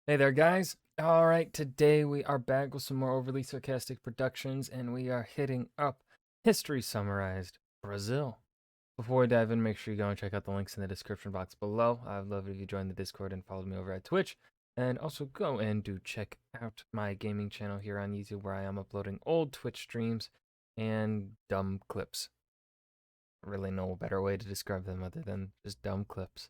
Hey there, guys. All right, today we are back with some more overly sarcastic productions, and we are hitting up History Summarized Brazil. Before we dive in, make sure you go and check out the links in the description box below. I'd love it if you join the Discord and follow me over at Twitch. And also go and do check out my gaming channel here on YouTube, where I am uploading old Twitch streams and dumb clips. Really no better way to describe them other than just dumb clips.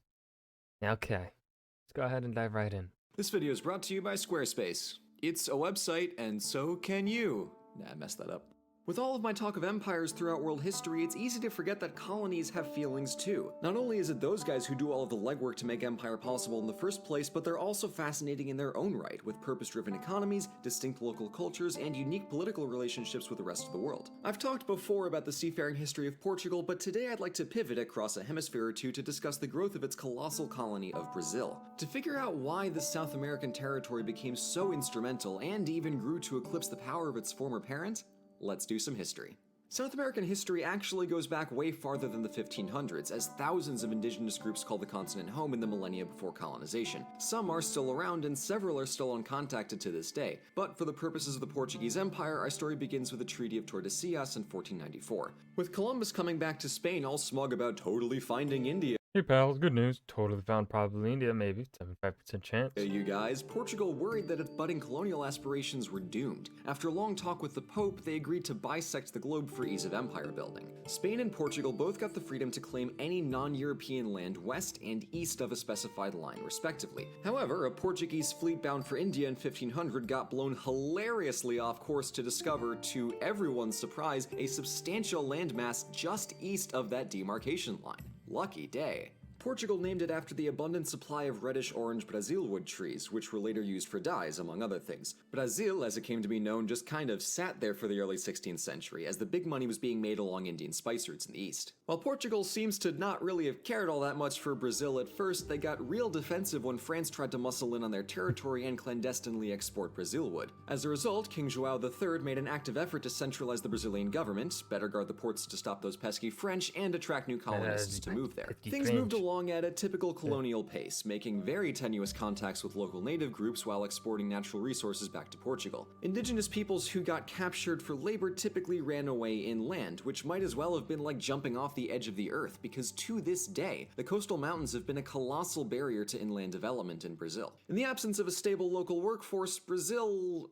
Okay, let's go ahead and dive right in. This video is brought to you by Squarespace. It's a website, and so can you. Nah, I messed that up. With all of my talk of empires throughout world history, it's easy to forget that colonies have feelings too. Not only is it those guys who do all of the legwork to make empire possible in the first place, but they're also fascinating in their own right, with purpose-driven economies, distinct local cultures, and unique political relationships with the rest of the world. I've talked before about the seafaring history of Portugal, but today I'd like to pivot across a hemisphere or two to discuss the growth of its colossal colony of Brazil. To figure out why this South American territory became so instrumental and even grew to eclipse the power of its former parent, let's do some history. South American history actually goes back way farther than the 1500s, as thousands of indigenous groups call the continent home in the millennia before colonization. Some are still around and several are still uncontacted to this day, but for the purposes of the Portuguese Empire, our story begins with the Treaty of Tordesillas in 1494. With Columbus coming back to Spain all smug about totally finding India. Hey pals, good news. Totally found probably India, maybe. 75% chance. Hey you guys, Portugal worried that its budding colonial aspirations were doomed. After a long talk with the Pope, they agreed to bisect the globe for ease of empire building. Spain and Portugal both got the freedom to claim any non-European land west and east of a specified line, respectively. However, a Portuguese fleet bound for India in 1500 got blown hilariously off course to discover, to everyone's surprise, a substantial landmass just east of that demarcation line. Lucky day. Portugal named it after the abundant supply of reddish-orange Brazilwood trees, which were later used for dyes, among other things. Brazil, as it came to be known, just kind of sat there for the early 16th century, as the big money was being made along Indian spice routes in the east. While Portugal seems to not really have cared all that much for Brazil at first, they got real defensive when France tried to muscle in on their territory and clandestinely export Brazilwood. As a result, King João III made an active effort to centralize the Brazilian government, better guard the ports to stop those pesky French, and attract new colonists to move there. Things moved along at a typical colonial pace, making very tenuous contacts with local native groups while exporting natural resources back to Portugal. Indigenous peoples who got captured for labor typically ran away inland, which might as well have been like jumping off the edge of the earth, because to this day, the coastal mountains have been a colossal barrier to inland development in Brazil. In the absence of a stable local workforce, Brazil,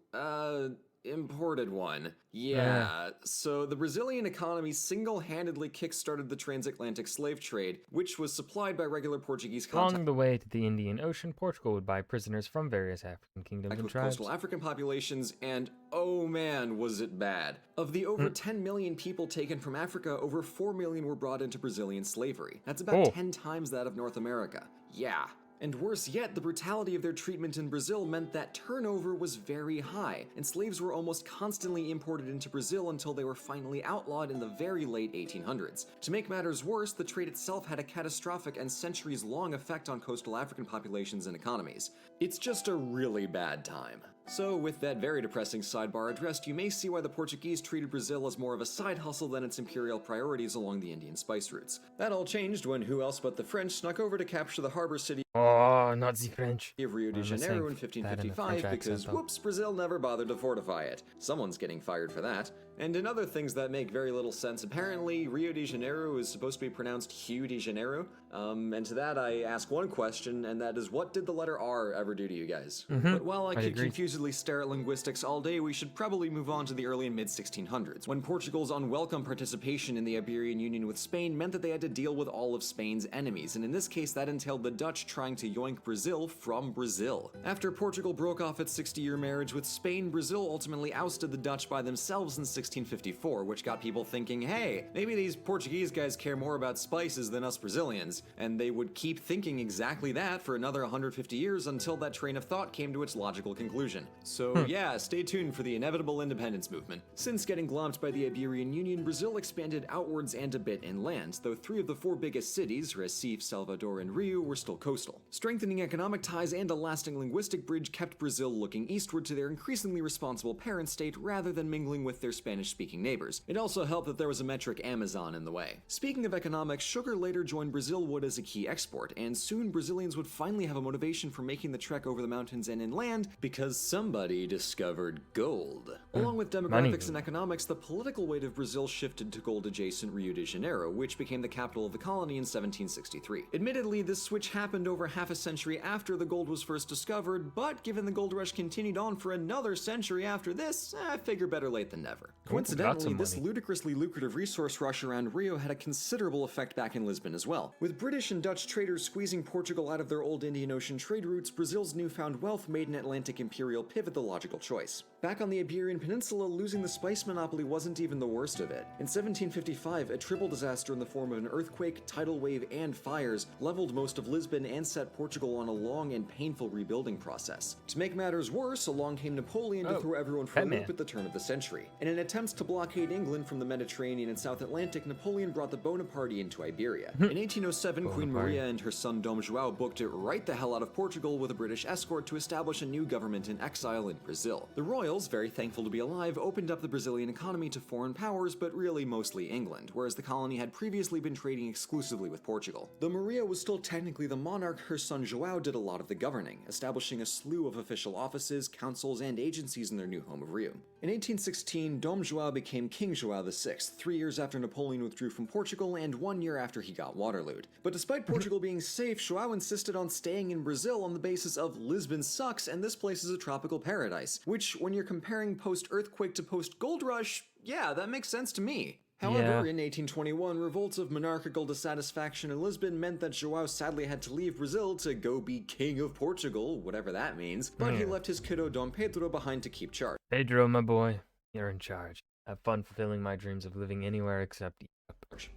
imported one. Yeah, so the Brazilian economy single-handedly kick-started the transatlantic slave trade, which was supplied by regular Portuguese contacts. Along the way to the Indian Ocean, Portugal would buy prisoners from various African kingdoms and with tribes. coastal African populations, and oh man, was it bad. Of the over 10 million people taken from Africa, over 4 million were brought into Brazilian slavery. That's about 10 times that of North America. Yeah. And worse yet, the brutality of their treatment in Brazil meant that turnover was very high, and slaves were almost constantly imported into Brazil until they were finally outlawed in the very late 1800s. To make matters worse, the trade itself had a catastrophic and centuries-long effect on coastal African populations and economies. It's just a really bad time. So, with that very depressing sidebar addressed, you may see why the Portuguese treated Brazil as more of a side hustle than its imperial priorities along the Indian spice routes. That all changed when who else but the French snuck over to capture the harbor city Oh, not the French. of Rio de Janeiro in 1555 because, whoops, Brazil never bothered to fortify it. Someone's getting fired for that. And in other things that make very little sense, apparently Rio de Janeiro is supposed to be pronounced Hugh de Janeiro. And to that I ask one question, and that is, what did the letter R ever do to you guys? But while I could confusedly stare at linguistics all day, we should probably move on to the early and mid-1600s, when Portugal's unwelcome participation in the Iberian Union with Spain meant that they had to deal with all of Spain's enemies, and in this case that entailed the Dutch trying to yoink Brazil from Brazil. After Portugal broke off its 60-year marriage with Spain, Brazil ultimately ousted the Dutch by themselves in 1654, which got people thinking, hey, maybe these Portuguese guys care more about spices than us Brazilians, and they would keep thinking exactly that for another 150 years until that train of thought came to its logical conclusion. So yeah, stay tuned for the inevitable independence movement. Since getting glomped by the Iberian Union, Brazil expanded outwards and a bit inland, though 3 of the 4 biggest cities, Recife, Salvador, and Rio, were still coastal. Strengthening economic ties and a lasting linguistic bridge kept Brazil looking eastward to their increasingly responsible parent state rather than mingling with their Spanish Spanish-speaking neighbors. It also helped that there was a metric Amazon in the way. Speaking of economics, sugar later joined Brazil wood as a key export, and soon Brazilians would finally have a motivation for making the trek over the mountains and inland because somebody discovered gold. Along with demographics and economics, the political weight of Brazil shifted to gold-adjacent Rio de Janeiro, which became the capital of the colony in 1763. Admittedly, this switch happened over half a century after the gold was first discovered, but given the gold rush continued on for another century after this, I figure better late than never. Coincidentally, this ludicrously lucrative resource rush around Rio had a considerable effect back in Lisbon as well. With British and Dutch traders squeezing Portugal out of their old Indian Ocean trade routes, Brazil's newfound wealth made an Atlantic imperial pivot the logical choice. Back on the Iberian Peninsula, losing the spice monopoly wasn't even the worst of it. In 1755, a triple disaster in the form of an earthquake, tidal wave, and fires leveled most of Lisbon and set Portugal on a long and painful rebuilding process. To make matters worse, along came Napoleon to throw everyone for a loop at the turn of the century. In an attempt to blockade England from the Mediterranean and South Atlantic, Napoleon brought the Bonaparte into Iberia. In 1807, Queen Maria and her son Dom João booked it right the hell out of Portugal with a British escort to establish a new government in exile in Brazil. The royals, very thankful to be alive, opened up the Brazilian economy to foreign powers, but really mostly England, whereas the colony had previously been trading exclusively with Portugal. Though Maria was still technically the monarch, her son João did a lot of the governing, establishing a slew of official offices, councils, and agencies in their new home of Rio. In 1816, Dom João became King João VI, 3 years after Napoleon withdrew from Portugal and 1 year after he got Waterlooed. But despite Portugal being safe, João insisted on staying in Brazil on the basis of Lisbon sucks and this place is a tropical paradise, which, when you're comparing post-earthquake to post-gold rush, yeah, that makes sense to me. However, in 1821, revolts of monarchical dissatisfaction in Lisbon meant that João sadly had to leave Brazil to go be King of Portugal, whatever that means, but he left his kiddo Dom Pedro behind to keep charge. Pedro, my boy, you're in charge. Have fun fulfilling my dreams of living anywhere except Europe.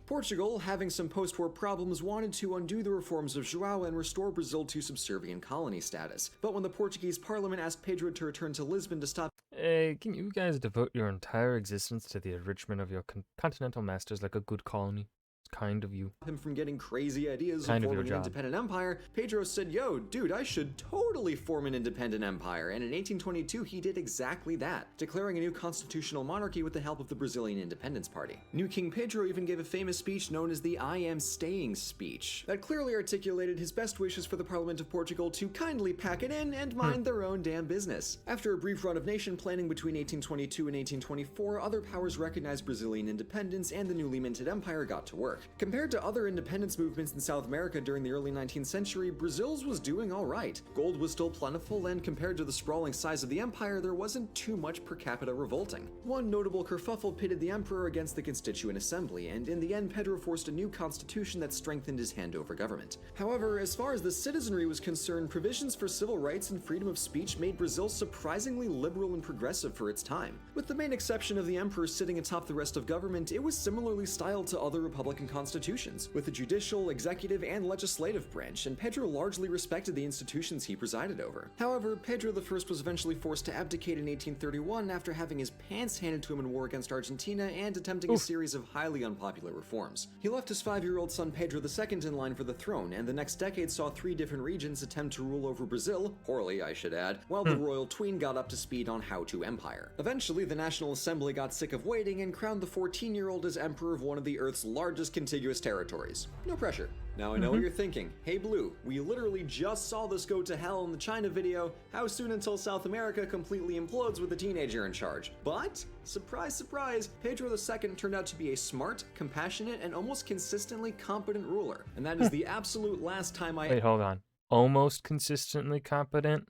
Portugal, having some post-war problems, wanted to undo the reforms of João and restore Brazil to subservient colony status. But when the Portuguese parliament asked Pedro to return to Lisbon to stop Hey, can you guys devote your entire existence to the enrichment of your continental masters like a good colony? It's kind of you. him from getting crazy ideas of forming an independent empire, Pedro said, yo, dude, I should totally form an independent empire, and in 1822 he did exactly that, declaring a new constitutional monarchy with the help of the Brazilian Independence Party. New King Pedro even gave a famous speech known as the I Am Staying speech, that clearly articulated his best wishes for the Parliament of Portugal to kindly pack it in and mind their own damn business. After a brief run of nation planning between 1822 and 1824, other powers recognized Brazilian independence and the newly minted empire got to work. Compared to other independence movements in South America during the early 19th century, Brazil's was doing alright. Gold was still plentiful, and compared to the sprawling size of the empire, there wasn't too much per capita revolting. One notable kerfuffle pitted the emperor against the Constituent Assembly, and in the end Pedro forced a new constitution that strengthened his hand over government. However, as far as the citizenry was concerned, provisions for civil rights and freedom of speech made Brazil surprisingly liberal and progressive for its time. With the main exception of the emperor sitting atop the rest of government, it was similarly styled to other republican constitutions, with a judicial, executive, and legislative branch, and Pedro largely respected the institutions he presided over. However, Pedro I was eventually forced to abdicate in 1831 after having his pants handed to him in war against Argentina and attempting a series of highly unpopular reforms. He left his 5-year-old son Pedro II in line for the throne, and the next decade saw 3 different regions attempt to rule over Brazil, poorly I should add, while the royal tween got up to speed on how to empire. Eventually, the National Assembly got sick of waiting and crowned the 14-year-old as emperor of one of the Earth's largest contiguous territories. No pressure. Now I know what you're thinking. Hey Blue, we literally just saw this go to hell in the China video. How soon until South America completely implodes with a teenager in charge? But, surprise, surprise, Pedro II turned out to be a smart, compassionate, and almost consistently competent ruler. And that is the absolute last time I— Wait, hold on. Almost consistently competent?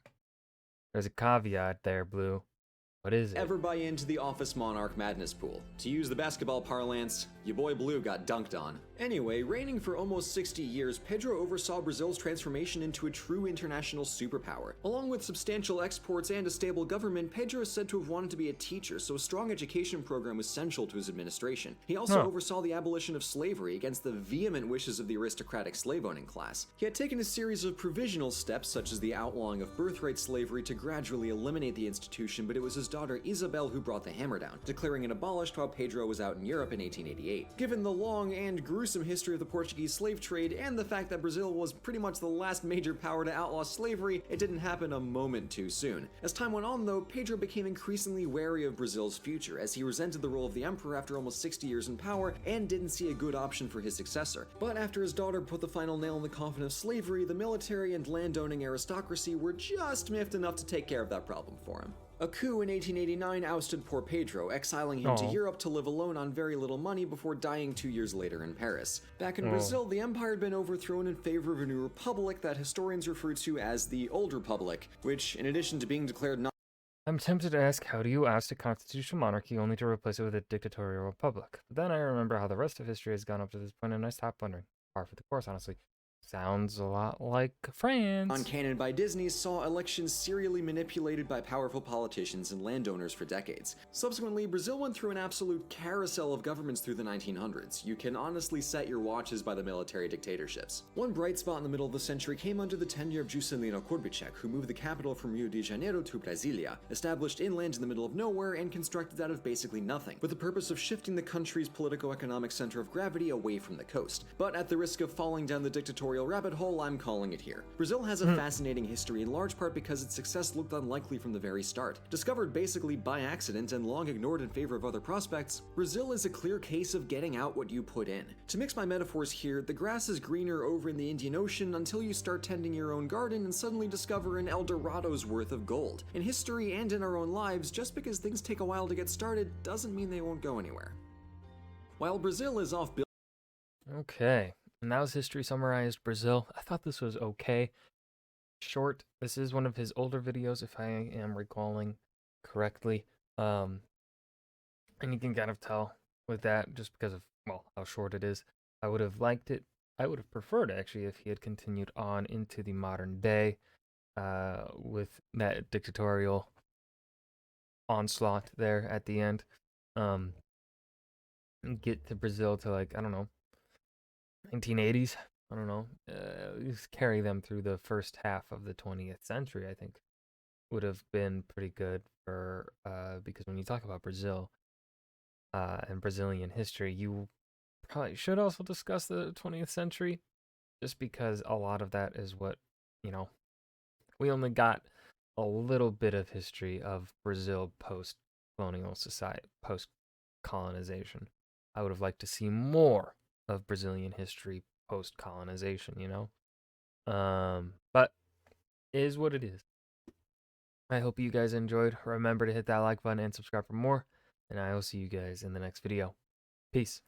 There's a caveat there, Blue. What is it? ever buy into the office monarch madness pool. To use the basketball parlance, your boy Blue got dunked on. Anyway, reigning for almost 60 years, Pedro oversaw Brazil's transformation into a true international superpower. Along with substantial exports and a stable government, Pedro is said to have wanted to be a teacher, so a strong education program was central to his administration. He also oversaw the abolition of slavery against the vehement wishes of the aristocratic slave-owning class. He had taken a series of provisional steps, such as the outlawing of birthright slavery, to gradually eliminate the institution, but it was his Pedro's daughter Isabel who brought the hammer down, declaring it abolished while Pedro was out in Europe in 1888. Given the long and gruesome history of the Portuguese slave trade and the fact that Brazil was pretty much the last major power to outlaw slavery, it didn't happen a moment too soon. As time went on though, Pedro became increasingly wary of Brazil's future as he resented the role of the emperor after almost 60 years in power and didn't see a good option for his successor. But after his daughter put the final nail in the coffin of slavery, the military and landowning aristocracy were just miffed enough to take care of that problem for him. A coup in 1889 ousted poor Pedro, exiling him to Europe to live alone on very little money before dying 2 years later in Paris. Back in Brazil, the empire had been overthrown in favor of a new republic that historians refer to as the Old Republic, which, in addition to being declared not I'm tempted to ask, how do you oust a constitutional monarchy only to replace it with a dictatorial republic? But then I remember how the rest of history has gone up to this point, and I stopped wondering. Par for the course, honestly. Sounds a lot like France. on canon by Disney saw elections serially manipulated by powerful politicians and landowners for decades. Subsequently, Brazil went through an absolute carousel of governments through the 1900s. You can honestly set your watches by the military dictatorships. One bright spot in the middle of the century came under the tenure of Juscelino Kubitschek, who moved the capital from Rio de Janeiro to Brasilia, established inland in the middle of nowhere and constructed out of basically nothing, with the purpose of shifting the country's politico-economic center of gravity away from the coast. But at the risk of falling down the dictatorial rabbit hole, I'm calling it here. Brazil has a fascinating history in large part because its success looked unlikely from the very start. Discovered basically by accident and long ignored in favor of other prospects, Brazil is a clear case of getting out what you put in. To mix my metaphors here, the grass is greener over in the Indian Ocean until you start tending your own garden and suddenly discover an El Dorado's worth of gold. In history and in our own lives, just because things take a while to get started doesn't mean they won't go anywhere. While Brazil is off Okay, and that was history summarized. Brazil. I thought this was okay. Short. This is one of his older videos, if I am recalling correctly. And you can kind of tell with that just because of, well, how short it is. I would have liked it. I would have preferred, actually, if he had continued on into the modern day with that dictatorial onslaught there at the end. And get to Brazil to, like, I don't know, 1980s. I don't know. Just carry them through the first half of the 20th century, I think, would have been pretty good for because when you talk about Brazil and Brazilian history, you probably should also discuss the 20th century, just because a lot of that is what, you know, we only got a little bit of history of Brazil post-colonial society, post-colonization. I would have liked to see more of Brazilian history post-colonization, you know? But it is what it is. I hope you guys enjoyed. Remember to hit that like button and subscribe for more, and I will see you guys in the next video. Peace.